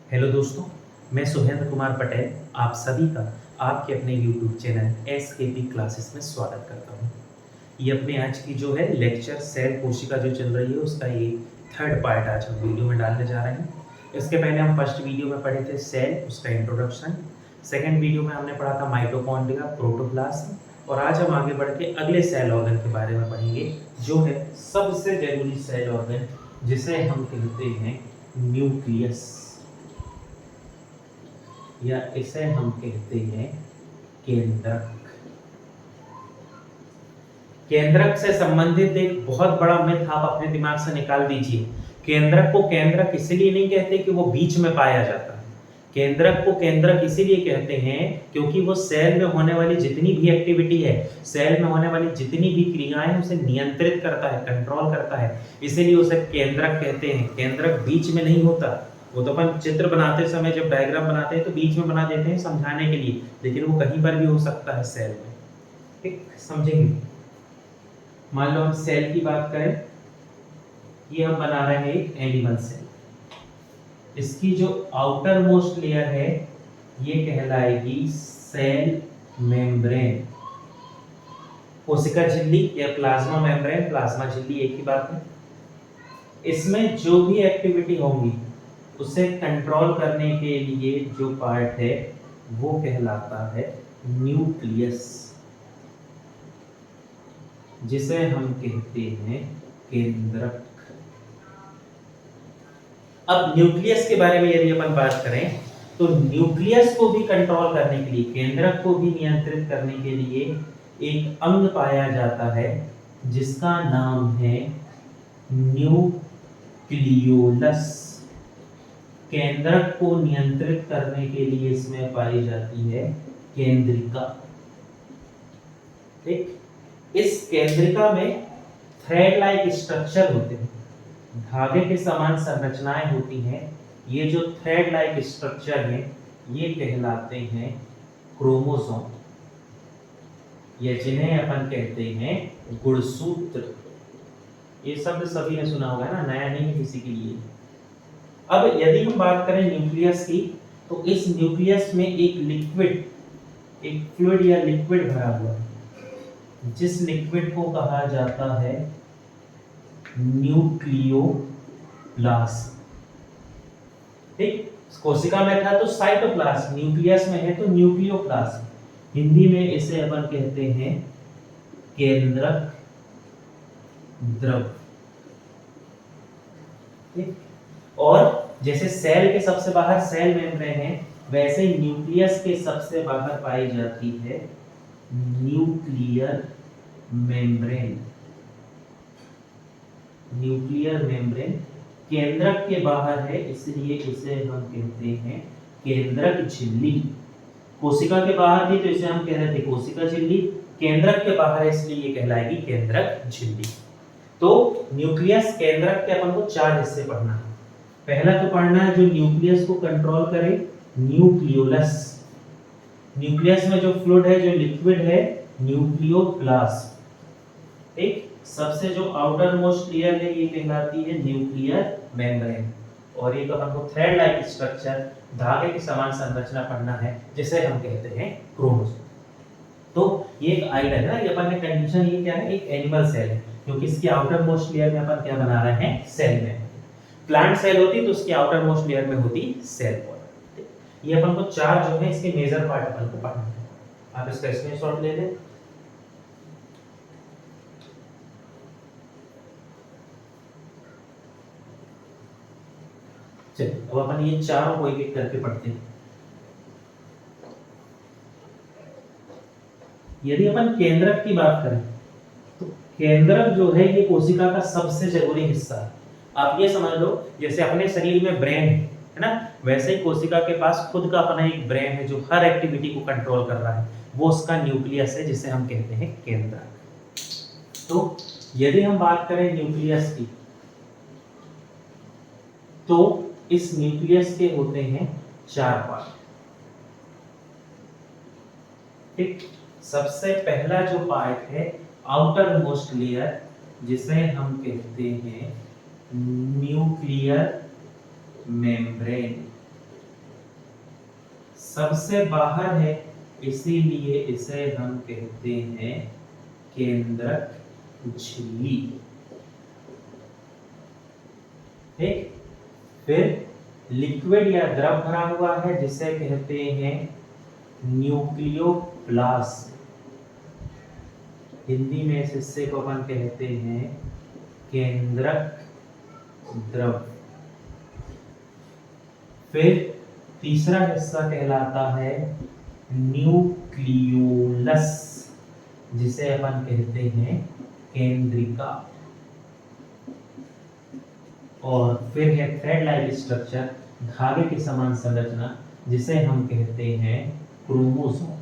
Hello दोस्तों, मैं सुहेंद्र कुमार पटेल आप सभी का आपके अपने YouTube चैनल एसकेपी क्लासेस में स्वागत करता हूँ। ये अपने आज की जो है लेक्चर सेल कोशिका जो चल रही है उसका ये थर्ड पार्ट आज हम वीडियो में डालने जा रहे हैं। इसके पहले हम फर्स्ट वीडियो में पढ़े थे सेल, उसका इंट्रोडक्शन। सेकेंड वीडियो में हमने पढ़ा था माइटोकॉन्ड्रिया, प्रोटोप्लाज्म। और आज हम आगे बढ़ के अगले सेल ऑर्गन के बारे में पढ़ेंगे जो है सबसे जरूरी सेल ऑर्गन, जिसे हम कहते हैं न्यूक्लियस, या इसे हम कहते हैं केंद्रक। केंद्रक से संबंधित एक बहुत बड़ा मिथ आप अपने दिमाग से निकाल दीजिए। केंद्रक को केंद्रक इसलिए नहीं कहते कि वो बीच में पाया जाता है। केंद्रक को केंद्रक इसीलिए कहते हैं क्योंकि वो सेल में होने वाली जितनी भी एक्टिविटी है, सेल में होने वाली जितनी भी क्रियाएं उसे नियंत्रित करता है, कंट्रोल करता है, इसीलिए उसे केंद्रक कहते हैं। केंद्रक बीच में नहीं होता। वो तो अपन चित्र बनाते समय जब डायग्राम बनाते हैं तो बीच में बना देते हैं समझाने के लिए, लेकिन वो कहीं पर भी हो सकता है सेल में। ठीक समझेंगे? मान लो हम सेल की बात करें, ये हम बना रहे हैं एक एनिमल सेल। इसकी जो आउटर मोस्ट लेयर है ये कहलाएगी सेल मेम्ब्रेन। कोशिका झिल्ली या प्लाज्मा मेम्ब्रेन, प्लाज्मा झिल्ली एक ही बात है। इसमें जो भी एक्टिविटी होंगी उसे कंट्रोल करने के लिए जो पार्ट है वो कहलाता है न्यूक्लियस, जिसे हम कहते हैं केंद्रक। अब न्यूक्लियस के बारे में यदि अपन बात करें तो न्यूक्लियस को भी कंट्रोल करने के लिए, केंद्रक को भी नियंत्रित करने के लिए एक अंग पाया जाता है जिसका नाम है न्यूक्लियोलस। केंद्रक को नियंत्रित करने के लिए इसमें पाई जाती है केंद्रिका। ठीक, इस केंद्रिका में थ्रेड लाइक स्ट्रक्चर होते हैं, धागे के समान संरचनाएं होती हैं। ये जो थ्रेड लाइक स्ट्रक्चर हैं ये कहलाते हैं क्रोमोसोम, या जिन्हें अपन कहते हैं गुणसूत्र। ये शब्द सभी ने सुना होगा ना, नया नहीं है किसी के लिए। अब यदि हम बात करें न्यूक्लियस की, तो इस न्यूक्लियस में एक लिक्विड, एक फ्लूइड या लिक्विड भरा हुआ है, जिस लिक्विड को कहा जाता है न्यूक्लियोप्लाज्म। ठीक, कोशिका में था तो साइटोप्लाज्म, न्यूक्लियस में है तो न्यूक्लियोप्लाज्म। हिंदी में इसे अपन कहते हैं केंद्रक द्रव। ठीक, और जैसे सेल के सबसे बाहर सेल मेम्ब्रेन है, वैसे ही न्यूक्लियस के सबसे बाहर पाई जाती है न्यूक्लियर मेम्ब्रेन। न्यूक्लियर मेम्ब्रेन केंद्रक के बाहर है, इसलिए इसे हम कहते हैं केंद्रक झिल्ली। कोशिका के बाहर थी तो इसे हम कह रहे थे कोशिका झिल्ली, केंद्रक के बाहर है इसलिए ये कहलाएगी केंद्रक झिल्ली। तो न्यूक्लियस केंद्रक के अपन को चार हिस्से पढ़ना है। पहला तो पढ़ना है जो न्यूक्लियस को कंट्रोल करे, न्यूक्लियोलस। न्यूक्लियस में जो फ्लूइड है, जो लिक्विड है, न्यूक्लियोप्लाज्म। ठीक, सबसे जो आउटर मोस्ट लेयर है ये कहलाती है न्यूक्लियर मेम्ब्रेन। और ये तो हमको थ्रेड लाइक स्ट्रक्चर, धागे की समान संरचना पढ़ना है, जिसे हम कहते हैं क्रोमोसोम। तो ये एक आइडिया है ना, ये अपन ने कंडीशन ये क्या है, एक एनिमल सेल है क्योंकि इसकी आउटर मोस्ट लेयर में अपन क्या बना रहे हैं, सेल में। प्लांट सेल होती तो उसकी आउटर मोस्ट लेयर में होती सेल वॉल। ये अपन को चार जो है इसके मेजर पार्ट अपन को पढ़ना है। आप इसका स्क्रीनशॉट ले लें। चलिए अब अपन ये चारों को एक एक करके पढ़ते हैं। यदि अपन केंद्रक की बात करें तो केंद्रक जो है ये कोशिका का सबसे जरूरी हिस्सा है। आप ये समझ लो जैसे अपने शरीर में ब्रेन है ना, वैसे ही कोशिका के पास खुद का अपना एक ब्रेन है जो हर एक्टिविटी को कंट्रोल कर रहा है, वो उसका न्यूक्लियस है जिसे हम कहते हैं केंद्रक। तो यदि हम बात करें न्यूक्लियस की, तो इस न्यूक्लियस के होते हैं चार पार्ट। ठीक, सबसे पहला जो पार्ट है आउटर मोस्ट लेयर, जिसे हम कहते हैं न्यूक्लियर मेम्ब्रेन। सबसे बाहर है, इसीलिए इसे हम कहते हैं केंद्रक झिल्ली। ठीक, फिर लिक्विड या द्रव भरा हुआ है जिसे कहते हैं न्यूक्लियोप्लास्ट। हिंदी में इस हिस्से को अपन कहते हैं केंद्रक द्रव। फिर तीसरा हिस्सा कहलाता है न्यूक्लियोलस, जिसे अपन कहते हैं केंद्रिका। और फिर है थ्रेड लाइक स्ट्रक्चर, धागे के समान संरचना, जिसे हम कहते हैं क्रोमोसोम,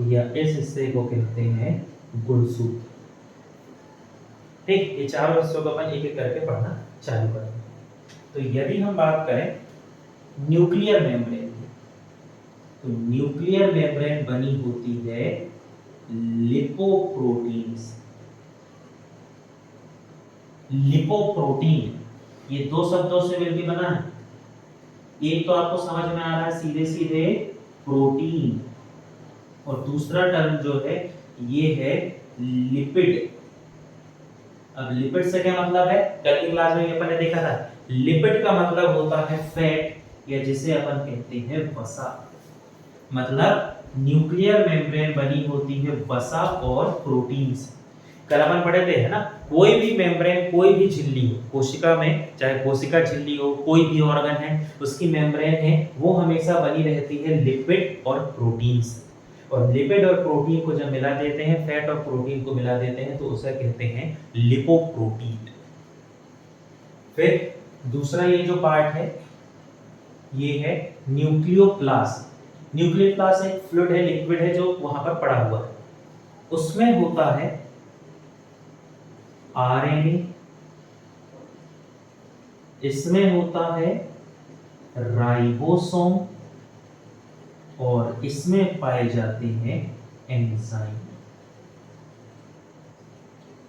या इस हिस्से को कहते हैं गुणसूत्र। ठीक, ये चारों हिस्सों को अपन एक एक करके पढ़ना चालू करेंगे। तो यदि हम बात करें न्यूक्लियर मेम्ब्रेन की, तो न्यूक्लियर मेम्ब्रेन बनी होती है लिपोप्रोटीन से। लिपोप्रोटीन ये दो शब्दों से मिलकर बना है। एक तो आपको समझ में आ रहा है सीधे सीधे प्रोटीन, और दूसरा टर्म जो है ये है लिपिड। अब लिपिड से क्या मतलब है, कल की क्लास में अपन ने देखा था, लिपिड का मतलब होता है फैट, या जिसे अपन कहते हैं वसा। मतलब न्यूक्लियर मेम्ब्रेन बनी होती है वसा और प्रोटीन से। कल अपन पढ़े थे है ना, कोई भी मेम्ब्रेन, कोई भी झिल्ली हो कोशिका में, चाहे कोशिका झिल्ली हो, कोई भी ऑर्गन है, उसकी मेम्ब्रेन है वो हमेशा बनी रहती है लिपिड और प्रोटीन से। और लिपिड और प्रोटीन को जब मिला देते हैं, फैट और प्रोटीन को मिला देते हैं, तो उसे कहते हैं लिपोप्रोटीन। फिर दूसरा ये जो पार्ट है ये है न्यूक्लियोप्लास्ट। न्यूक्लियोप्लास्ट एक फ्लूइड है, लिक्विड है जो वहां पर पड़ा हुआ है। उसमें होता है आरएनए, इसमें होता है राइबोसोम, और इसमें पाए जाते हैं एंजाइम।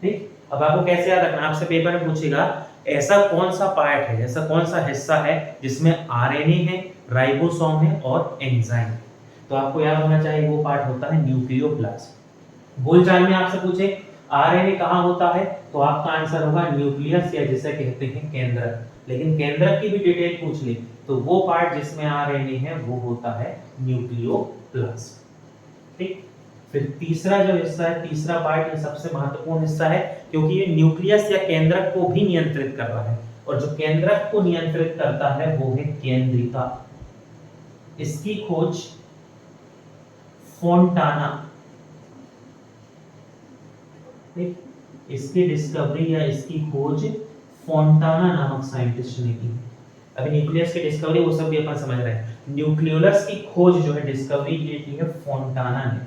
ठीक, अब आपको कैसे याद रखना, आपसे पेपर में पूछेगा ऐसा कौन सा पार्ट है, ऐसा कौन सा हिस्सा है जिसमें आरएनए है, राइबोसोम है और एंजाइम। तो आपको याद होना चाहिए वो पार्ट होता है न्यूक्लियोप्लास्ट। बोलचाल में आपसे पूछे आरएनए कहाँ होता है, तो आपका आंसर होगा न्यूक्लियस, या जिसे कहते हैं केंद्रक। लेकिन केंद्रक की भी डिटेल पूछ ले तो वो पार्ट जिसमें आरएनए है वो होता है न्यूक्लियोप्लास्ट। ठीक, फिर तीसरा जो हिस्सा है, तीसरा पार्ट, ये सबसे महत्वपूर्ण हिस्सा है, क्योंकि ये न्यूक्लियस या केंद्रक को भी नियंत्रित कर रहा है, और जो केंद्रक को नियंत्रित करता है वो है केंद्रिका। इसकी खोज फोंटाना, ठीक, इसकी डिस्कवरी या इसकी खोज फोंटाना नामक साइंटिस्ट ने की। अभी न्यूक्लियस की डिस्कवरी वो सब भी अपन समझ रहे हैं, न्यूक्लियोलस की खोज जो है, डिस्कवरी ये की है फोंटाना ने।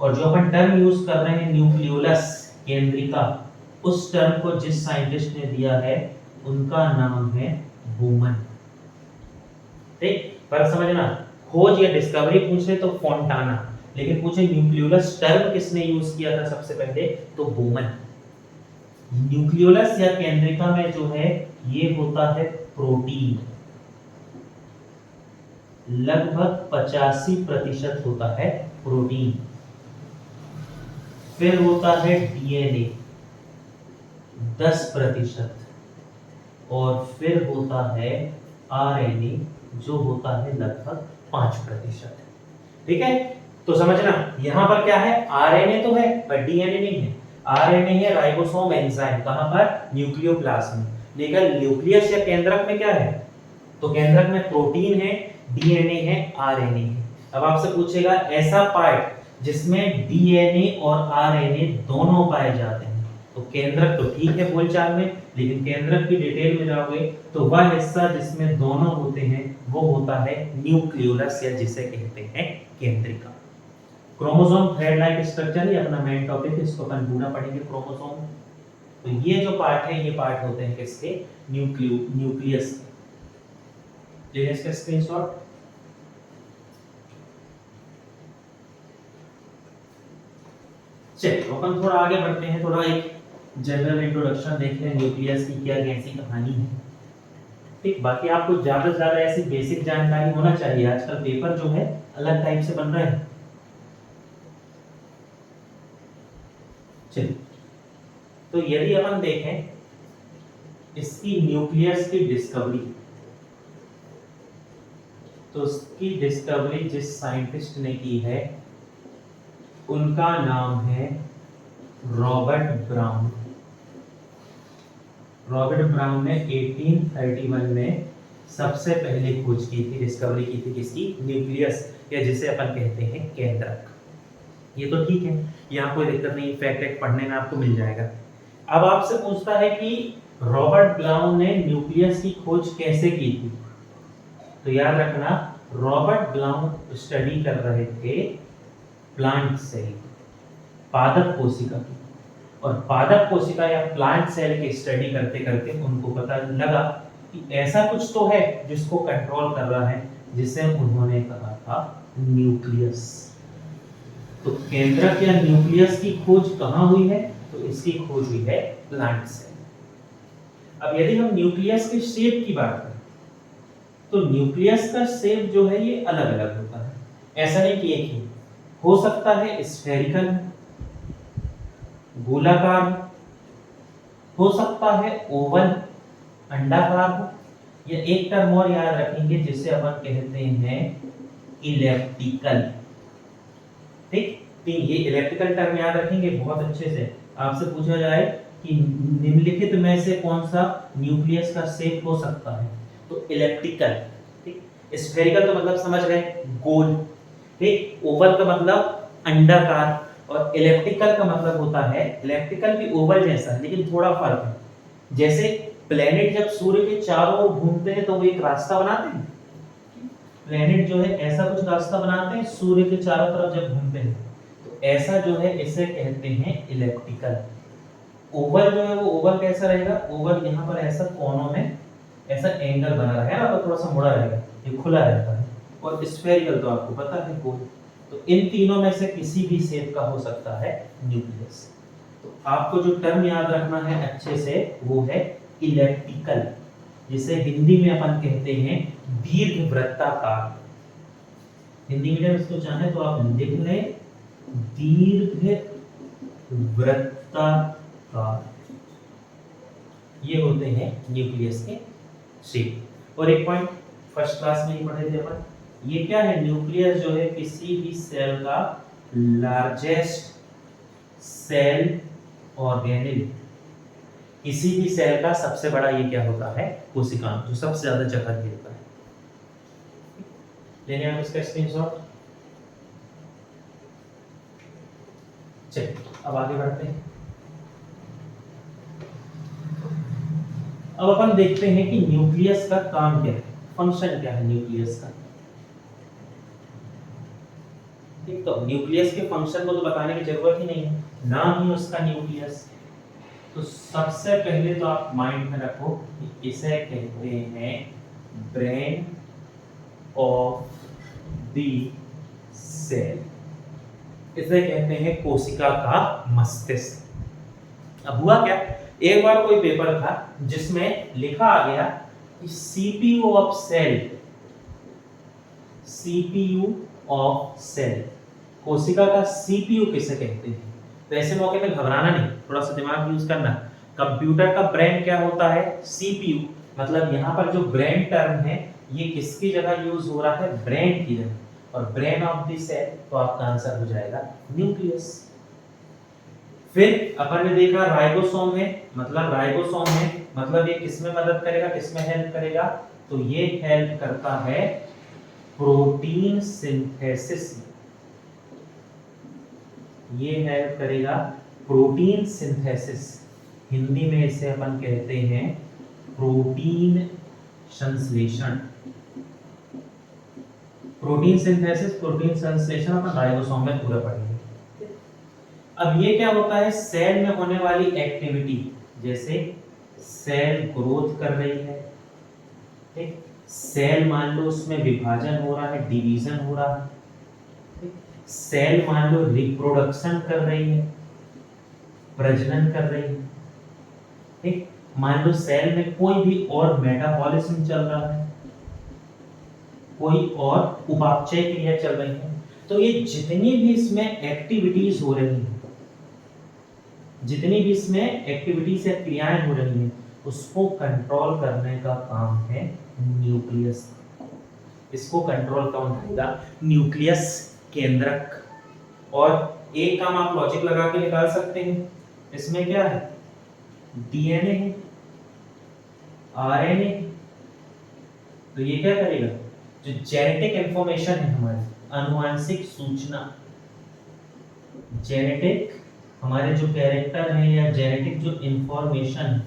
और जो अपन टर्म यूज कर रहे हैं न्यूक्लियोलस, केंद्रिका, उस टर्म को जिस साइंटिस्ट ने दिया है उनका नाम है बोमन। ठीक, पर समझना, खोज या डिस्कवरी पूछे तो फोंटाना, लेकिन पूछे न्यूक्लियोलस टर्म किसने यूज किया था सबसे पहले, तो बोमन। न्यूक्लियोलस या केंद्रिका में जो है ये होता है प्रोटीन, लगभग 85% होता है प्रोटीन। फिर होता है डीएनए 10%, और फिर होता है आरएनए जो होता है लगभग 5%। ठीक है, तो समझना यहां पर क्या है, आरएनए तो है पर डीएनए नहीं है। आरएनए है राइबोसोम एंजाइम, कहां पर, न्यूक्लियोप्लास्ट में। लेकिन न्यूक्लियस या केंद्रक में क्या है, तो केंद्रक में प्रोटीन है, डीएनए है, आरएनए है। अब आपसे पूछेगा ऐसा पार्ट जिसमें डीएनए और आरएनए दोनों पाए जाते हैं, तो केंद्रक तो ठीक है बोलचाल में, लेकिन केंद्रक की डिटेल में जाओगे तो वह हिस्सा जिसमें दोनों होते हैं वो होता है न्यूक्लियोलस, या जिसे कहते हैं केंद्रिका। क्रोमोसोम थ्रेड लाइक स्ट्रक्चर ही अपना मेन टॉपिक है, इसको अपन पूरा पढ़ेंगे क्रोमोसोम। तो ये जो पार्ट है ये पार्ट होते हैं किसके, न्यूक्लियस। ले इसका स्क्रीनशॉट। चलिए अपन थोड़ा आगे बढ़ते हैं, थोड़ा एक जनरल इंट्रोडक्शन देख लें न्यूक्लियस की क्या कैसी कहानी है। ठीक, बाकी आपको ज्यादा से ज्यादा ऐसी बेसिक जानकारी होना चाहिए। आजकल पेपर जो है अलग टाइप से बन रहे हैं। चलिए, तो यदि अपन देखें इसकी न्यूक्लियस की डिस्कवरी, तो उसकी डिस्कवरी जिस साइंटिस्ट ने की है उनका नाम है रॉबर्ट ब्राउन। रॉबर्ट ब्राउन ने 1831 में सबसे पहले खोज की थी, डिस्कवरी की थी किसकी? न्यूक्लियस, या जिसे अपन कहते हैं केंद्रक। ये तो ठीक है, यहाँ कोई दिक्कत नहीं, फैक्ट पढ़ने में आपको मिल जाएगा। अब आपसे पूछता है कि रॉबर्ट ब्राउन ने न्यूक्लियस की खोज कैसे की थी? तो याद रखना, रॉबर्ट ब्राउन स्टडी कर रहे थे प्लांट सेल, पादप कोशिका की, और पादप कोशिका या प्लांट सेल की स्टडी करते करते उनको पता लगा कि ऐसा कुछ तो है जिसको कंट्रोल कर रहा है, जिसे उन्होंने कहा था न्यूक्लियस। तो केंद्रक या न्यूक्लियस की खोज कहाँ हुई है? तो इसकी खोज हुई है प्लांट सेल। अब यदि हम न्यूक्लियस के शेप की बात करें, तो न्यूक्लियस का शेप जो है ये अलग अलग होता है, ऐसा नहीं कि एक ही हो सकता है। स्फेरिकल, गोलाकार हो सकता है, ओवल अंडाकार हो, या एक टर्म और याद रखेंगे जिसे अपन कहते हैं इलेप्टिकल। ठीक, तो ये इलेक्ट्रिकल टर्म याद रखेंगे बहुत अच्छे से। आपसे पूछा जाए कि निम्नलिखित में से कौन सा न्यूक्लियस का शेप हो सकता है, तो इलेप्टिकल। ठीक, स्फेरिकल तो मतलब समझ गए, गोल। ठीक, ओवल का मतलब अंडाकार, और इलेप्टिकल का मतलब होता है, इलेप्टिकल भी ओवल जैसा लेकिन थोड़ा फर्क है। जैसे प्लेनेट जब सूर्य के चारों ओर घूमते हैं तो वो एक रास्ता बनाते हैं, प्लेनेट जो है ऐसा कुछ रास्ता बनाते हैं सूर्य के चारों तरफ जब घूमते हैं, तो ऐसा जो है इसे कहते हैं इलेप्टिकल। ओवल जो है वो ओवल कैसा रहेगा? ओवल यहाँ पर ऐसा कोनों में ऐसा एंगल बना रहेगा ना, तो थोड़ा सा मुड़ा रहेगा, ये खुला रहता है। और स्फेरिकल तो आपको पता है गोल। तो इन तीनों में से किसी भी शेप का हो सकता है न्यूक्लियस। तो आपको जो टर्म याद रखना है अच्छे से वो है इलेप्टिकल, जिसे हिंदी में अपन कहते हैं दीर्घ वृत्ताकार। हिंदी मीडियम इसको चाहे तो आप लिख लें दीर्घ वृत्ताकार। ये होते हैं न्यूक्लियस के शेप। और एक पॉइंट फर्स्ट क्लास में ही पढ़े थे अपन, ये क्या है? न्यूक्लियस जो है किसी भी सेल का लार्जेस्ट सेल ऑर्गेनेल, किसी भी सेल का सबसे बड़ा ये क्या होता है? कोशिका, जो सबसे ज्यादा जगह घेरता है। लेने आप इसका स्क्रीनशॉट। चलिए अब आगे बढ़ते हैं। अब अपन देखते हैं कि न्यूक्लियस का काम क्या है, फंक्शन क्या है न्यूक्लियस का। ठीक, तो न्यूक्लियस के फंक्शन को तो बताने की जरूरत ही नहीं है, नाम ही उसका न्यूक्लियस। तो सबसे पहले तो आप माइंड में रखो कि इसे कहते हैं ब्रेन ऑफ द सेल, इसे कहते हैं कोशिका का मस्तिष्क। अब हुआ क्या, एक बार कोई पेपर था जिसमें लिखा आ गया कि CPU of cell, CPU of cell, कोशिका का सीपीयू किसे कहते हैं। तो ऐसे मौके पे घबराना नहीं, थोड़ा सा दिमाग यूज करना। कंप्यूटर का ब्रेन क्या होता है? सीपीयू। मतलब यहाँ पर जो ब्रेन टर्म है ये किसकी जगह यूज हो रहा है? ब्रेन की जगह। और ब्रेन ऑफ द सेल, तो आपका आंसर हो जाएगा न्यूक्लियस। फिर अपन ने देखा राइबोसोम है, मतलब राइबोसोम है मतलब ये किसमें मदद करेगा, किसमें हेल्प करेगा? तो ये हेल्प करता है प्रोटीन सिंथेसिस, ये हेल्प करेगा प्रोटीन सिंथेसिस। हिंदी में इसे अपन कहते हैं प्रोटीन संश्लेषण। प्रोटीन सिंथेसिस, प्रोटीन संश्लेषण अपन राइबोसोम में पूरा पढ़ेंगे। अब ये क्या होता है? सेल में होने वाली एक्टिविटी, जैसे सेल ग्रोथ कर रही है, ठीक, सेल मान लो उसमें विभाजन हो रहा है, डिवीजन हो रहा है, ठीक? सेल मान लो रिप्रोडक्शन कर रही है, प्रजनन कर रही है, ठीक, मान लो सेल में कोई भी और मेटाबॉलिज्म चल रहा है, कोई और उपापचय क्रिया चल रही है, तो ये जितनी भी इसमें एक्टिविटीज हो रही हैं, जितनी भी इसमें एक्टिविटीज या क्रियाएं हो रही हैं, उसको कंट्रोल करने का काम है न्यूक्लियस। इसको कंट्रोल कौन करेगा? न्यूक्लियस, केंद्रक। और एक काम आप लॉजिक लगा के निकाल सकते हैं, इसमें क्या है? डीएनए है, आरएनए। तो ये क्या करेगा? जो जेनेटिक इंफॉर्मेशन है हमारी, आनुवंशिक सूचना, जेनेटिक हमारे जो कैरेक्टर है या जेनेटिक जो इंफॉर्मेशन है,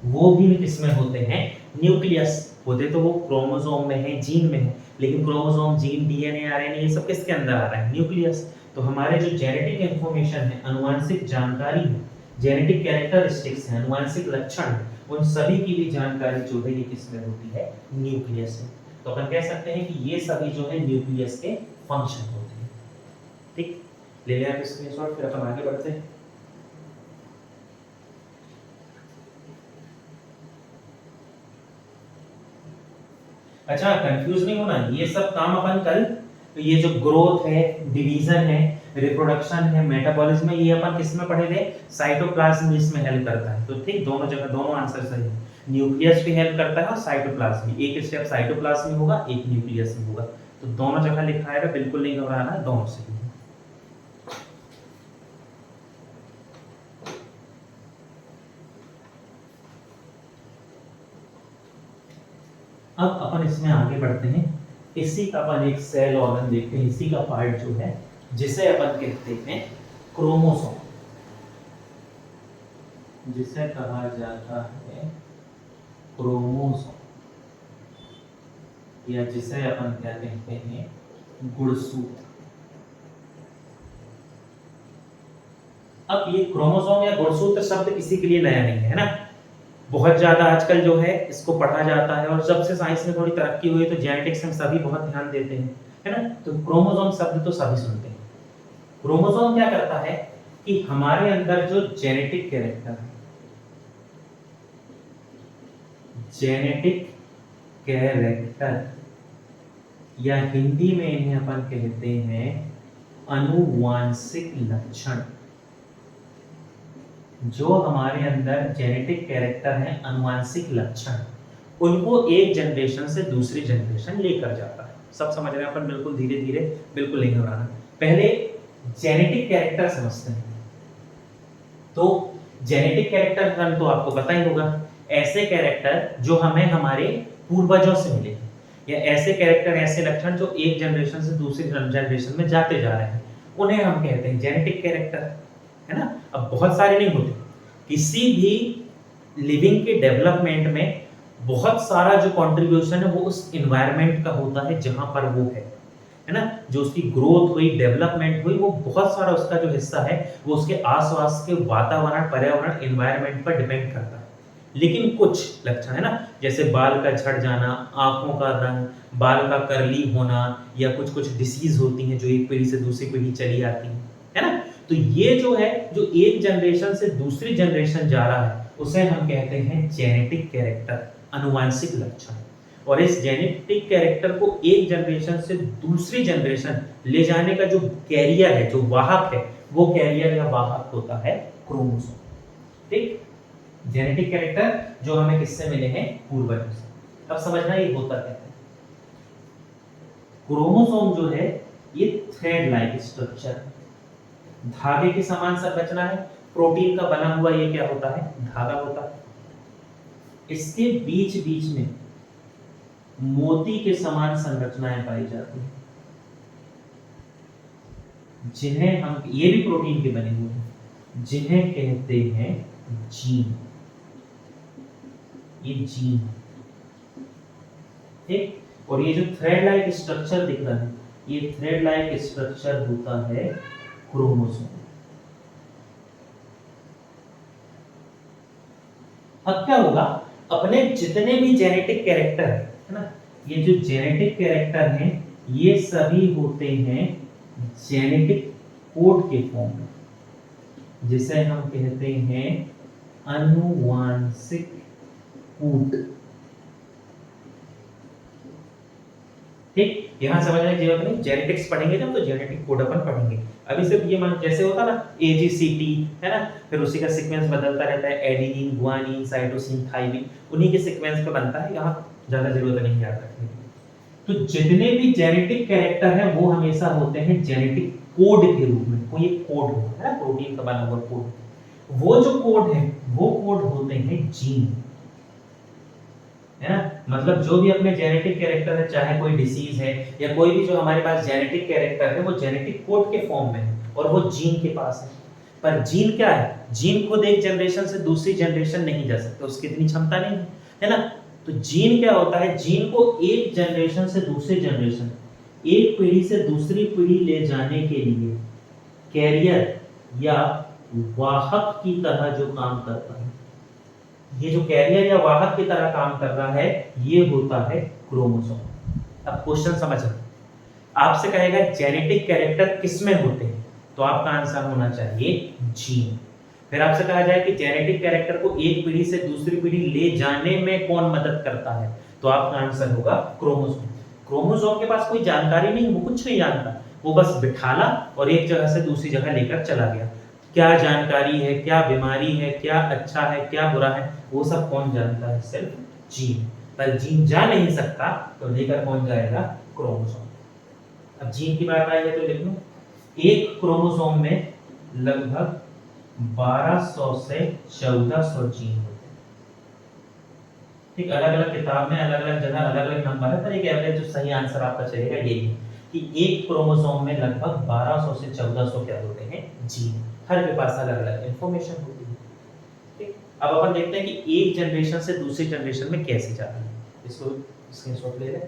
वो भी किसमें होते हैं? न्यूक्लियस। होते तो वो क्रोमोसोम में है, जीन में है, लेकिन क्रोमोसोम, जीन, डीएनए, आरएनए, ये सब किसके अंदर आ रहा है? न्यूक्लियस। तो हमारे जो जेनेटिक इंफॉर्मेशन है, आनुवंशिक जानकारी है, जेनेटिक कैरेक्टरिस्टिक्स है, आनुवंशिक लक्षण, उन सभी की भी जानकारी जो है ये किसमें होती है? न्यूक्लियस में। तो अपन कह सकते हैं कि ये सभी जो है न्यूक्लियस के फंक्शन होते हैं। ठीक, ले लिया आप स्क्रीनशॉट, फिर अपन आगे बढ़ते हैं। अच्छा, कंफ्यूज नहीं होना, ये सब काम अपन कल, तो ये जो ग्रोथ है, डिवीजन है, रिप्रोडक्शन है, मेटाबॉलिज्म है, ये अपन किस में पढ़े थे? साइटोप्लाज्म इसमें हेल्प करता है। तो ठीक, दोनों जगह दोनों आंसर सही है। न्यूक्लियस भी हेल्प करता है और साइटोप्लाज्म भी। एक स्टेप साइटोप्लाज्म में होगा, एक न्यूक्लियस में होगा। तो दोनों जगह लिखा है, बिल्कुल नहीं घबराना, दोनों से। अब अपन इसमें आगे बढ़ते हैं। इसी का अपन एक सेल ऑर्गन देखते हैं, इसी का पार्ट जो है, जिसे अपन कहते हैं क्रोमोसोम, जिसे कहा जाता है क्रोमोसोम, या जिसे अपन क्या कहते हैं? गुणसूत्र। अब ये क्रोमोसोम या गुणसूत्र शब्द किसी के लिए नया नहीं है ना, बहुत ज्यादा आजकल जो है इसको पढ़ा जाता है, और जब से साइंस में थोड़ी तरक्की हुई तो जेनेटिक्स में सभी बहुत ध्यान देते हैं, है ना। तो क्रोमोसोम शब्द तो सभी सुनते हैं। क्रोमोसोम क्या करता है कि हमारे अंदर जो जेनेटिक कैरेक्टर है, जेनेटिक कैरेक्टर, या हिंदी में इन्हें अपन कहते हैं अनुवांशिक लक्षण, जो हमारे अंदर जेनेटिक कैरेक्टर है, अनुवांशिक लक्षण, उनको एक जनरेशन से दूसरी जनरेशन लेकर जाता है। सब समझ रहे हैं अपन? बिल्कुल धीरे धीरे, बिल्कुल नहीं घबराना। पहले जेनेटिक कैरेक्टर समझते हैं। तो जेनेटिक कैरेक्टर तो आपको पता ही होगा, ऐसे कैरेक्टर जो हमें हमारे पूर्वजों से मिले, या ऐसे कैरेक्टर, ऐसे लक्षण जो एक जनरेशन से दूसरी जनरेशन में जाते जा रहे हैं, उन्हें हम कहते हैं जेनेटिक कैरेक्टर, है ना। अब बहुत सारे नहीं होते, किसी भी लिविंग के डेवलपमेंट में बहुत सारा जो कंट्रीब्यूशन है वो उस एनवायरनमेंट का होता है जहां पर वो है ना। जो उसकी ग्रोथ हुई, डेवलपमेंट हुई, वो बहुत सारा उसका जो हिस्सा है वो उसके आसपास के वातावरण, पर्यावरण, एनवायरनमेंट पर डिपेंड करता है। लेकिन कुछ लक्षण है ना, जैसे बाल का झड़ जाना, आंखों का रंग, बाल का कर्ली होना, या कुछ कुछ डिसीज होती हैं जो एक पीढ़ी से दूसरी पीढ़ी चली आती है ना। तो ये जो है, जो एक जनरेशन से दूसरी जनरेशन जा रहा है, उसे हम कहते हैं जेनेटिक कैरेक्टर, अनुवांशिक लक्षण। और इस जेनेटिक कैरेक्टर को एक जनरेशन से दूसरी जनरेशन ले जाने का जो कैरियर है, जो वाहक है, वो कैरियर या वाहक होता है क्रोमोसोम। ठीक, जेनेटिक कैरेक्टर जो हमें किससे मिले हैं? पूर्वजों से। अब समझना ये होता क्या है। क्रोमोसोम जो है ये थ्रेड लाइक स्ट्रक्चर, धागे के समान संरचना है, प्रोटीन का बना हुआ ये क्या होता है? धागा होता है। इसके बीच बीच में मोती के समान संरचनाएं पाई जाती हैं, जिन्हें हम, ये भी प्रोटीन के बने हुए हैं, जिन्हें कहते हैं जीन। ये जीन, ठीक। और ये जो थ्रेड लाइक स्ट्रक्चर दिख रहा है, ये थ्रेड लाइक स्ट्रक्चर होता है क्रोमोसोम। अब क्या होगा, अपने जितने भी जेनेटिक कैरेक्टर है ना, ये जो जेनेटिक कैरेक्टर हैं, ये सभी होते हैं जेनेटिक कोड के फॉर्म में, जिसे हम कहते हैं अनुवांशिक कूट। ठीक, यहां समझने की जरूरत नहीं, जेनेटिक्स पढ़ेंगे जब तो जेनेटिक कोड अपन पढ़ेंगे। अभी सिर्फ ये मान जैसे होता ना एजीसीटी है ना, फिर उसी का सीक्वेंस बदलता रहता है, एडेनिन, गुआनिन, साइटोसिन, थाइमिन, उन्हीं के सीक्वेंस पे बनता है, यहाँ ज्यादा जरूरत नहीं याद रखने की। तो जितने भी जेनेटिक कैरेक्टर हैं वो हमेशा होते हैं जेनेटिक कोड के रूप में, कोई एक कोड होता है ना, प्रोटीन का बना हुआ कोड, वो जो कोड है वो कोड होते हैं जीन, है ना। मतलब जो भी अपने जेनेटिक कैरेक्टर है, चाहे कोई डिसीज है या कोई भी जो हमारे पास जेनेटिक कैरेक्टर है, वो जेनेटिक कोड के फॉर्म में है और वो जीन के पास है। पर जीन क्या है, जीन खुद एक जनरेशन से दूसरी जनरेशन नहीं जा सकता, उसकी इतनी क्षमता नहीं है ना। तो जीन क्या होता है, जीन को एक जनरेशन से दूसरी जनरेशन, एक पीढ़ी से दूसरी पीढ़ी ले जाने के लिए कैरियर या वाहक की तरह जो काम करता है, ये जो कैरियर या वाहक की तरह काम कर रहा है, ये होता है क्रोमोसोम। अब क्वेश्चन समझो, आपसे कहेगा जेनेटिक कैरेक्टर किसमें होते हैं, तो आपका आंसर होना चाहिए जीन। फिर आपसे कहा जाए कि जेनेटिक कैरेक्टर को एक पीढ़ी से दूसरी पीढ़ी ले जाने में कौन मदद करता है, तो आपका आंसर होगा क्रोमोसोम। क्रोमोसोम के पास कोई जानकारी नहीं, वो कुछ नहीं जानता, वो बस बिठाला और एक जगह से दूसरी जगह लेकर चला गया। क्या जानकारी है, क्या बीमारी है, क्या अच्छा है, क्या बुरा है, वो सब कौन जानता है, सिर्फ जीन। पर जीन जा नहीं सकता, तो लेकर कौन जाएगा, क्रोमोसोम। अब जीन की बात आई है तो लिख लो, एक क्रोमोसोम में लगभग 1200 से 1400 जीन होते हैं। ठीक, अलग अलग किताब में अलग अलग जगह अलग अलग नंबर है, पर एक एवरेज जो सही आंसर आपका चलेगा यही है कि एक क्रोमोसोम में लगभग 1200 से 1400 क्या होते हैं, जीन। हर के पास अलग अलग इंफॉर्मेशन होती है। ठीक, अब अपन देखते हैं कि एक जनरेशन से दूसरी जनरेशन में कैसे जाता है, इसको स्क्रीनशॉट ले लें।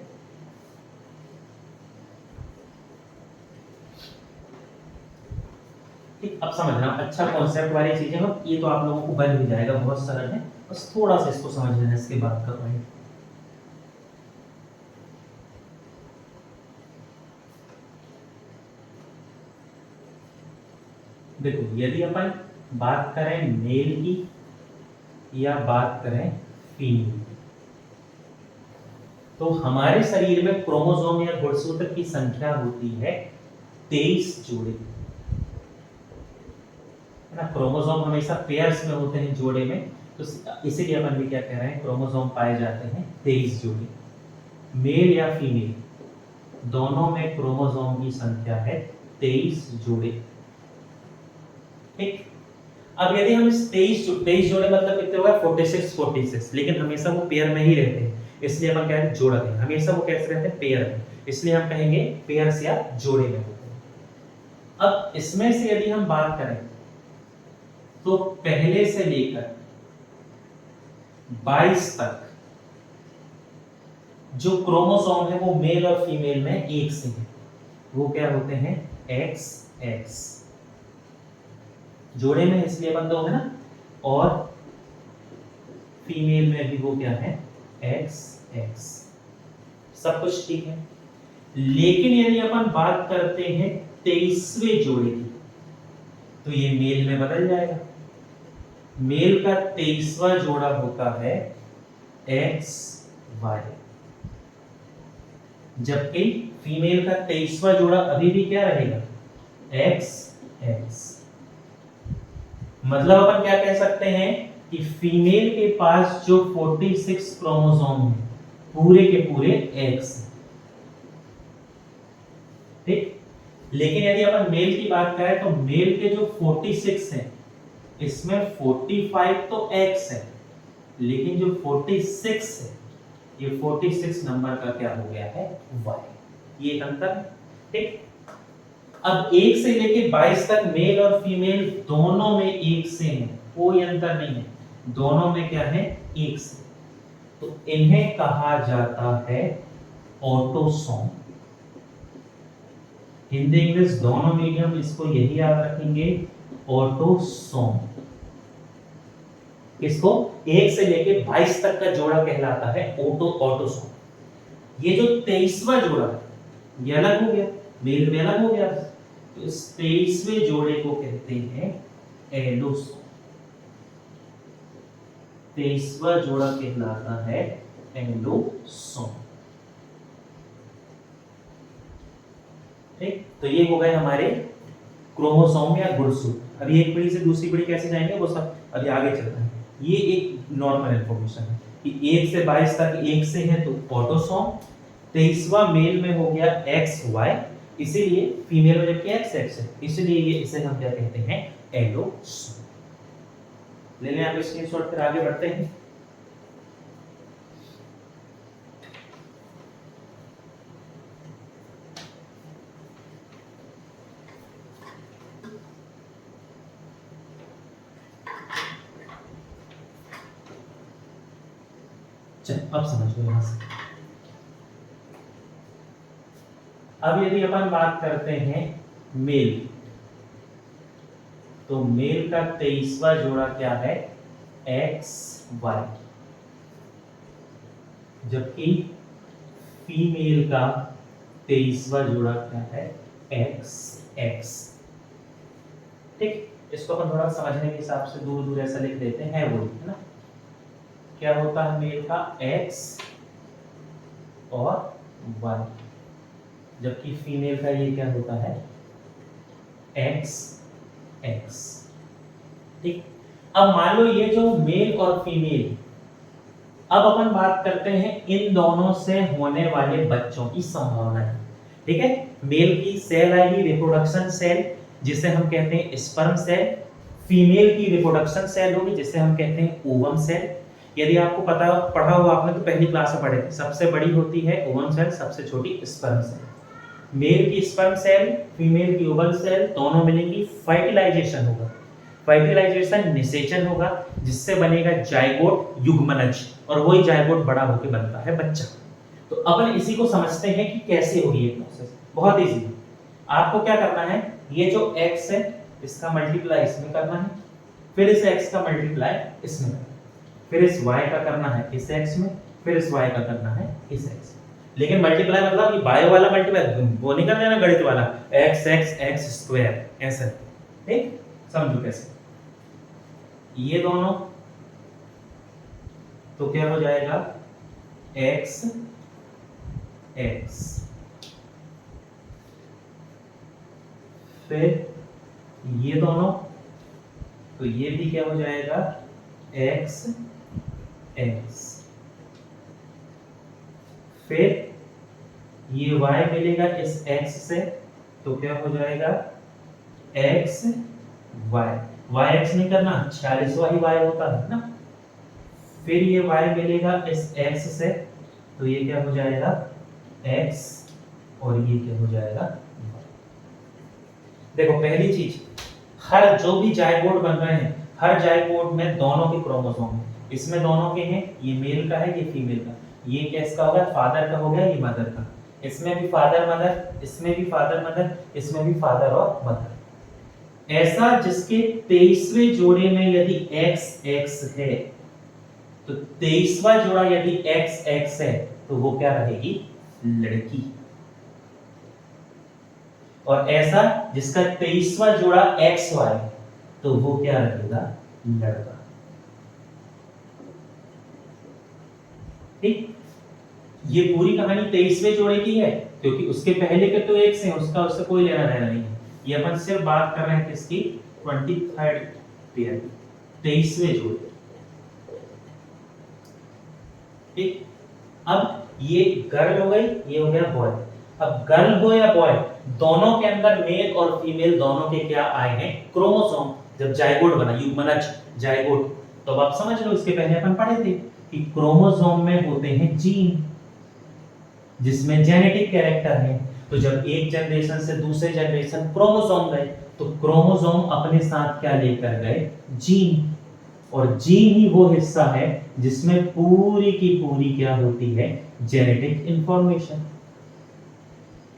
ठीक, अब समझना, अच्छा कॉन्सेप्ट वाली चीजें हो, ये तो आप लोगों को बन भी जाएगा, बहुत सरल है, बस थोड़ा सा इसको समझ लेना, इसके बाद कर रहे हैं। देखो, यदि अपन बात करें मेल की या बात करें फीमेल की, तो हमारे शरीर में क्रोमोसोम या गुणसूत्र की संख्या होती है 23 जोड़े, है ना। क्रोमोसोम हमेशा पेयर्स में होते हैं, जोड़े में, तो इसीलिए अपन भी क्या कह रहे हैं, क्रोमोसोम पाए जाते हैं 23 जोड़े। मेल या फीमेल दोनों में क्रोमोसोम की संख्या है 23 जोड़े। ठीक, अब यदि हम इस 23 जोड़े मतलब कितने होगा, 46, लेकिन हमेशा वो पेयर में ही रहते हैं, इसलिए अपन कह रहे हैं जोड़ा नहीं, हमेशा वो कैसे रहते हैं, पेयर में, इसलिए हम कहेंगे पेयर्स या जोड़े में होते हैं। अब इसमें से यदि हम बात करें तो पहले से लेकर 22 तक जो क्रोमोसोम है वो मेल और फीमेल में एक से है, वो क्या होते हैं, XX, जोड़े में इसलिए बंद हो गए ना, और फीमेल में भी वो क्या है, XX। सब कुछ ठीक है, लेकिन यदि अपन बात करते हैं 23वें जोड़े की, तो ये मेल में बदल जाएगा। मेल का 23वां जोड़ा होता है XY, जबकि फीमेल का 23वां जोड़ा अभी भी क्या रहेगा, XX। मतलब अपन क्या कह सकते हैं कि फीमेल के पास जो 46 क्रोमोसोम है, पूरे के पूरे X, ठीक। लेकिन यदि अपन मेल की बात करें तो मेल के जो 46 है, इसमें 45 तो X है, लेकिन जो 46 है, ये 46 नंबर का क्या हो गया है, Y। ये एक अंतर है, ठीक। अब 1 से लेके 22 तक मेल और फीमेल दोनों में एक से है, कोई अंतर नहीं है, दोनों में क्या है, एक से, तो इन्हें कहा जाता है ऑटोसोम। हिंदी इंग्लिश दोनों मीडियम इसको यही याद रखेंगे, ऑटोसोम। इसको 1 से लेके 22 तक का जोड़ा कहलाता है ऑटोसोम। ये जो 23वां जोड़ा है ये अलग हो गया, मेल में अलग हो गया, तो इस 23वें जोड़े को कहते हैं एलोसोम। 23वां जोड़ा कहलाता है एंडोसोम। ठीक, तो ये हो गए हमारे क्रोमोसोम या गुणसूत्र। अभी एक पीढ़ी से दूसरी पीढ़ी कैसे जाएंगे वो सब अभी आगे चलता है। ये एक नॉर्मल इंफॉर्मेशन है कि 1 से 22 तक 1 से है तो ऑटोसोम, 23वां मेल में हो गया XY, इसीलिए फीमेल में जबकि XX है, इसलिए ये इसे हम क्या कहते हैं, एंडोसोम। ले लें आप स्क्रीनशॉट, फिर आगे बढ़ते हैं। चल अब समझ लो यहां से। अब यदि अपन बात करते हैं मेल, तो मेल का 23वां जोड़ा क्या है, XY, जबकि फीमेल का 23वां जोड़ा क्या है, XX। ठीक, इसको अपन थोड़ा समझने के हिसाब से दूर दूर ऐसा लिख देते हैं, वो है ना। क्या होता है मेल का X और Y, जबकि फीमेल का ये क्या होता है, XX। ठीक, अब मान लो ये जो मेल और फीमेल, अब अपन बात करते हैं इन दोनों से होने वाले बच्चों की संभावना है। ठीक है, मेल की सेल आएगी रिप्रोडक्शन सेल, जिसे हम कहते हैं स्पर्म सेल। फीमेल की रिप्रोडक्शन सेल होगी, जिसे हम कहते हैं ओवम सेल। यदि आपको पता हो, पढ़ा हो आपने, तो पहली क्लास में पढ़े थे, सबसे बड़ी होती है ओवम सेल, सबसे छोटी स्पर्म सेल। मेल की स्पर्म सेल, फीमेल की ओवम सेल, दोनों मिलेंगी, फर्टिलाइजेशन होगा। फर्टिलाइजेशन निषेचन होगा, जिससे बनेगा जायगोट, युग्मनज, और वही जायगोट बड़ा होकर बनता है बच्चा। तो अपन इसी को समझते हैं कि कैसे होगी ये प्रोसेस। बहुत इजी, आपको क्या करना है, ये जो x है इसका मल्टीप्लाई इसमें करना है, फिर इस x का मल्टीप्लाई इसमें करना है, फिर इस y का करना है इस x में, फिर इस y का करना है इस x में। लेकिन मल्टीप्लाई मतलब ये बायो वाला मल्टीप्लाई, वो नहीं करना है ना गणित वाला, x x x स्क्वायर ऐसे। ठीक, समझो कैसे। ये दोनों तो क्या हो जाएगा, x x, फिर ये दोनों, तो ये भी क्या हो जाएगा, x x, फिर ये y मिलेगा इस x से, तो क्या हो जाएगा, x y, y x नहीं करना, 46वां ही y होता है ना। फिर ये y मिलेगा इस x से, तो ये क्या हो जाएगा, x, और ये क्या हो जाएगा, y। देखो पहली चीज, हर जो भी जायगोट बन रहे हैं, हर जायगोट में दोनों के क्रोमोसोम हैं। इसमें दोनों के हैं, ये मेल का है, ये फीमेल का। ये किसका होगा, फादर का हो गया, ये मदर का। इसमें भी फादर मदर, इसमें भी फादर मदर, इसमें भी फादर और मदर। ऐसा जिसके 23वें जोड़े में यदि XX है, तो 23वां जोड़ा यदि XX है, तो वो क्या रहेगी, लड़की। और ऐसा जिसका 23वां जोड़ा XY है, तो वो क्या रहेगा, लड़का। ठीक, ये पूरी कहानी 23वें जोड़े की है, क्योंकि उसके पहले के तो एक से हैं, उसका उससे कोई लेना देना नहीं है। ये अपन सिर्फ बात कर रहे हैं किसकी, 23rd पेयर, 23वें जोड़े। ठीक, अब ये गर्ल हो गई, ये हो गया बॉय। अब गर्ल हो या बॉय, दोनों के अंदर मेल और फीमेल दोनों के क्या आए हैं, क्रोमोसोम। जब जायगोट बना, युग्मनज, जायगोट, तो आप समझ लो, इसके पहले अपन पढ़े थे कि क्रोमोसोम में होते हैं जीन, जिसमें जेनेटिक कैरेक्टर है। तो जब एक जनरेशन से दूसरे जनरेशन क्रोमोसोम गए, तो क्रोमोसोम अपने साथ क्या लेकर गए, जीन। और जीन ही वो हिस्सा है जिसमें पूरी की पूरी क्या होती है, जेनेटिक इंफॉर्मेशन।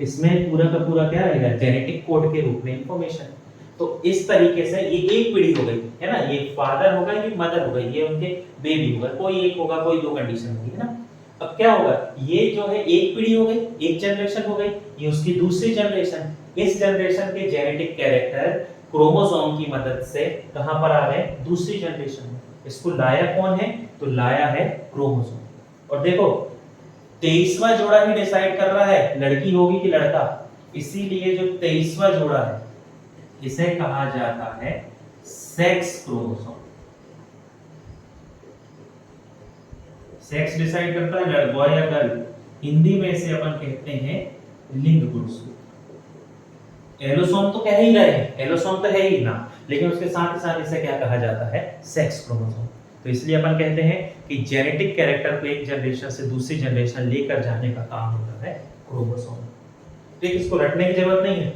इसमें पूरा का पूरा क्या रहेगा, जेनेटिक कोड के रूप में इंफॉर्मेशन। तो इस तरीके से ये एक पीढ़ी हो गई है ना, ये फादर होगा, ये मदर होगा, ये उनके बेबी होगा, कोई एक होगा, कोई दो कंडीशन होगी, है ना। अब क्या होगा, ये जो है एक पीढ़ी हो गई, एक जनरेशन हो गई, ये उसकी दूसरी जनरेशन। इस जनरेशन के जेनेटिक कैरेक्टर क्रोमोसोम की मदद से कहां पर आ गए, दूसरी जनरेशन में। इसको लाया कौन है? तो लाया है क्रोमोसोम। और देखो 23वां जोड़ा ही डिसाइड कर रहा है लड़की होगी कि लड़का, इसीलिए जो 23वां जोड़ा है इसे कहा जाता है सेक्स क्रोमोसोम। सेक्स डिसाइड करता है बॉय या गर्ल, हिंदी में इसे अपन कहते हैं लिंग गुणसूत्र। एलोसोम तो कह ही रहे हैं, एलोसोम तो है ही ना, लेकिन उसके साथ ही साथ इसे क्या कहा जाता है? Sex chromosome. तो इसलिए अपन कहते हैं कि जेनेटिक कैरेक्टर को एक जनरेशन से दूसरी जनरेशन लेकर जाने का काम होता है क्रोमोसोम। ठीक, इसको रटने की जरूरत नहीं है।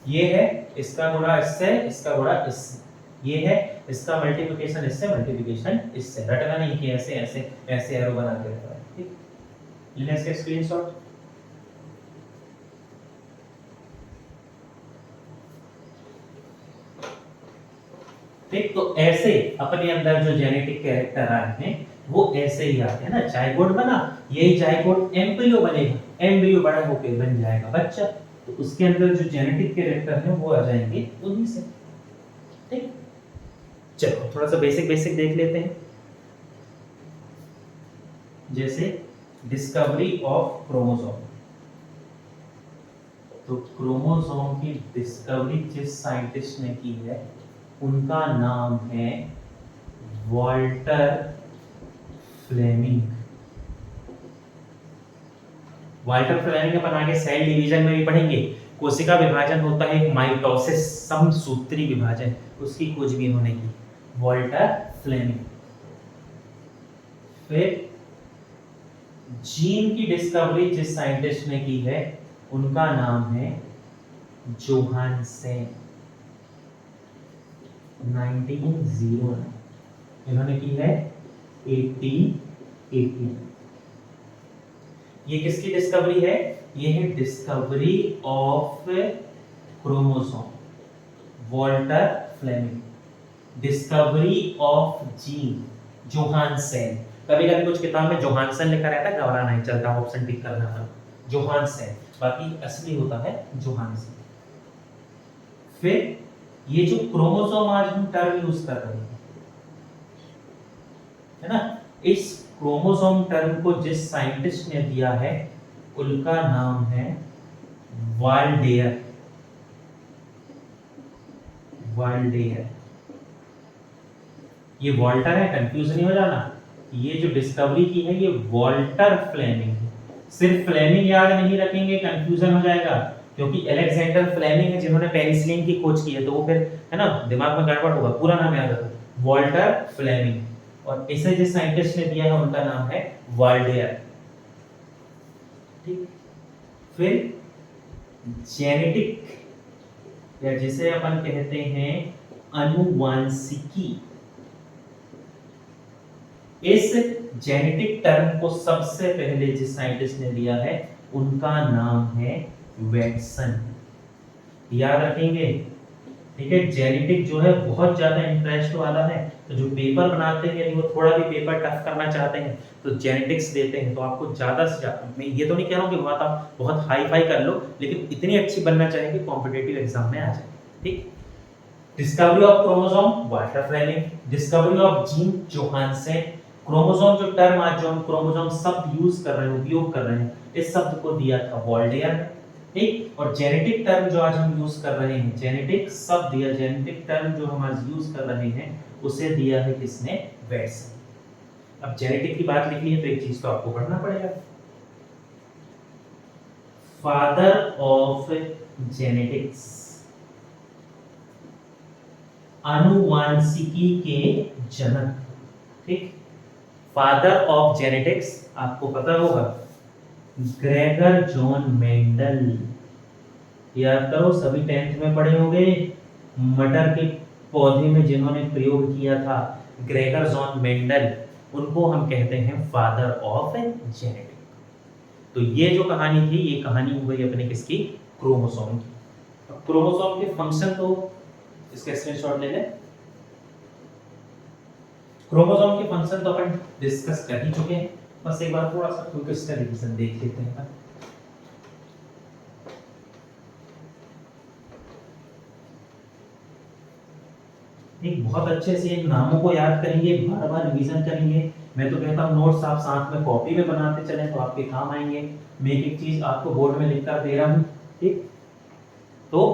ये है इसका गुणा इससे, इसका गुणा इससे, ये है इसका मल्टीप्लिकेशन इससे, मल्टीप्लिकेशन इससे। रटना नहीं कि ऐसे ऐसे ऐसे एरो बना के रखा है। ठीक, लेना इसका स्क्रीनशॉट। ठीक, तो ऐसे अपने अंदर जो जेनेटिक कैरेक्टर आए हैं वो ऐसे ही आते हैं ना। जायगोट बना, यही जायगोट एम्ब्रियो बनेगा, एम्ब्रियो बड़ा होकर बन जाएगा बच्चा, तो उसके अंदर जो जेनेटिक कैरेक्टर है वो आ जाएंगे उन्हीं से। ठीक, चलो थोड़ा सा बेसिक बेसिक देख लेते हैं। जैसे डिस्कवरी ऑफ क्रोमोसोम, तो क्रोमोसोम की डिस्कवरी जिस साइंटिस्ट ने की है उनका नाम है वॉल्टर फ्लेमिंग। वॉल्टर फ्लेमिंग अपन आगे सेल डिवीजन में भी पढ़ेंगे। कोशिका विभाजन होता है एक माइटोसिस, समसूत्री विभाजन, उसकी खोज भी इन्होंने की, वॉल्टर फ्लेमिंग। फिर जीन की डिस्कवरी जिस साइंटिस्ट ने की है उनका नाम है जोहानसेन। 1909 इन्होंने की है 1880। ये किसकी डिस्कवरी है? ये है discovery of chromosome, Walter Fleming. Discovery of gene, Johannsen. कभी कभी कुछ किताब में जोहानसन लिखा रहता है, घबराना नहीं, चलता ऑप्शन टिक करना था, जोहानसेन, बाकी असली होता है जोहानसेन। फिर ये जो क्रोमोसोम आज हम टर्म यूज कर रहे हैं, है ना, इस क्रोमोसोम टर्म को जिस साइंटिस्ट ने दिया है उनका नाम है वाल्डेयर। वाल्डेयर, ये वॉल्टर है, कंफ्यूज नहीं हो जाना। ये जो डिस्कवरी की है ये वॉल्टर फ्लेमिंग है। सिर्फ फ्लेमिंग याद नहीं रखेंगे, कंफ्यूजन हो जाएगा, क्योंकि अलेक्जेंडर फ्लेमिंग है जिन्होंने पेनिसिलिन की खोज की है, तो वो फिर है ना दिमाग में गड़बड़ होगा, पूरा नाम याद रखो, वॉल्टर फ्लेमिंग। और इसे जिस साइंटिस्ट ने दिया है उनका नाम है वाल्डेयर। ठीक, फिर जेनेटिक या जिसे अपन कहते हैं अनुवांशिकी, इस जेनेटिक टर्म को सबसे पहले जिस साइंटिस्ट ने दिया है उनका नाम है वेटसन। याद रखेंगे, ठीक है। जेनेटिक जो है बहुत ज्यादा इंटरेस्ट वाला है, तो जो पेपर बनाते हैं यदि वो थोड़ा भी पेपर टफ करना चाहते हैं तो जेनेटिक्स देते हैं। तो आपको ज्यादा से ज्यादा, मैं ये तो नहीं कह रहा हूँ कि बात आप बहुत हाई फाई कर लो, लेकिन इतनी अच्छी बनना चाहिए कि कॉम्पिटिटिव एग्जाम में आ जाए। ठीक, discovery of chromosome Walter Fleming, discovery of gene Johannsen. Chromosome जो टर्म आज जो हम क्रोमोसोम शब्द यूज कर रहे हैं, उपयोग कर रहे हैं, इस शब्द को दिया था वॉल्डेयर। ठीक, और जेनेटिक टर्म जो आज हम यूज कर रहे हैं, जेनेटिक शब्द या जेनेटिक टर्म जो हम आज यूज कर रहे हैं उसे दिया है किसने? वेटसन। अब जेनेटिक की बात लिखनी है तो एक चीज तो आपको पढ़ना पड़ेगा, फादर ऑफ जेनेटिक्स, आनुवांशिकी के जनक। ठीक, फादर ऑफ जेनेटिक्स आपको पता होगा ग्रेगर जॉन मेंडल। याद करो, सभी 10th में पढ़े होंगे, मटर के पौधे में जिन्होंने प्रयोग किया था ग्रेगर जॉन मेंडल, उनको हम कहते हैं फादर ऑफ जेनेटिक्स। तो ये जो कहानी थी ये कहानी हो गई अपने किसकी? क्रोमोसोम की। अब क्रोमोसोम के फंक्शन तो इसका स्क्रीनशॉट ले लें। क्रोमोसोम के फंक्शन तो अपन डिस्कस कर ही चुके हैं, बस एक बार थोड़ा सा क्विक रिवीजन देख लेते हैं। एक बहुत अच्छे से इन नामों को याद करेंगे, बार बार रिवीजन करेंगे। मैं तो कहता हूँ नोट्स आप साथ में कॉपी में बनाते चलें तो आपके काम आएंगे। मैं एक एक चीज आपको बोर्ड में लिख कर दे रहा हूँ, ठीक। तो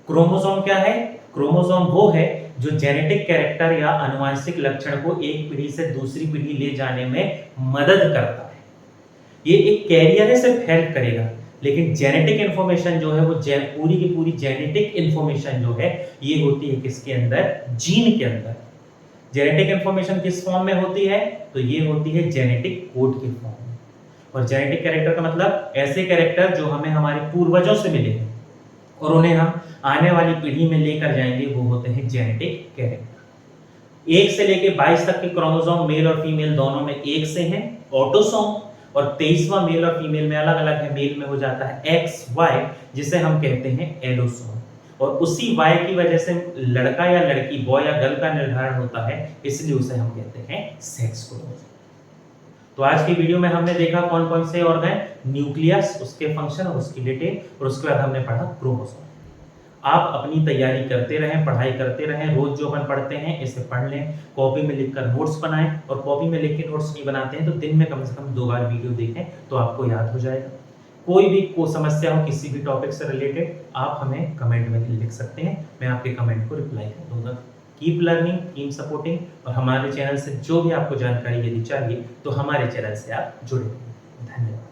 क्रोमोसोम क्या है? क्रोमोसोम वो है जो जेनेटिक कैरेक्टर या आनुवंशिक लक्षण को एक पीढ़ी से दूसरी पीढ़ी ले जाने में मदद करता है। ये एक कैरियर है, सिर्फ हेल्प करेगा, लेकिन जेनेटिक इंफॉर्मेशन जो है वो पूरी की पूरी जेनेटिक इंफॉर्मेशन जो है ये होती है किसके अंदर? जीन के अंदर। जेनेटिक इंफॉर्मेशन किस फॉर्म में होती है? तो ये होती है जेनेटिक कोड के फॉर्म में। और जेनेटिक कैरेक्टर का मतलब ऐसे कैरेक्टर जो हमें हमारे पूर्वजों से मिले हैं और उन्हें हम आने वाली पीढ़ी में लेकर जाएंगे, वो होते हैं जेनेटिक कैरेक्टर। 1 से लेके 22 तक के क्रोमोसोम मेल और फीमेल दोनों में एक से हैं, ऑटोसोम। और 23वां मेल और फीमेल में अलग अलग है, मेल में हो जाता है एक्स वाई, जिसे हम कहते हैं एलोसोम। और उसी वाई की वजह से लड़का या लड़की, बॉय या गर्ल का निर्धारण होता है, इसलिए उसे हम कहते हैं सेक्स क्रोमोसोम। तो आज की वीडियो में हमने देखा कौन कौन से ऑर्गन, न्यूक्लियस, उसके फंक्शन और उसकी डिटेल, और उसके बाद हमने पढ़ा क्रोमोसोम। आप अपनी तैयारी करते रहें, पढ़ाई करते रहें, रोज जो अपन पढ़ते हैं इसे पढ़ लें, कॉपी में लिखकर नोट्स बनाएं, और कॉपी में लिख के नोट्स नहीं बनाते हैं तो दिन में कम से कम 2 बार वीडियो देखें तो आपको याद हो जाएगा। कोई भी समस्या हो किसी भी टॉपिक से रिलेटेड, आप हमें कमेंट में लिख सकते हैं, मैं आपके कमेंट को रिप्लाई कर दूंगा। कीप लर्निंग, कीप सपोर्टिंग, और हमारे चैनल से जो भी आपको जानकारी यदि चाहिए तो हमारे चैनल से आप जुड़े। धन्यवाद।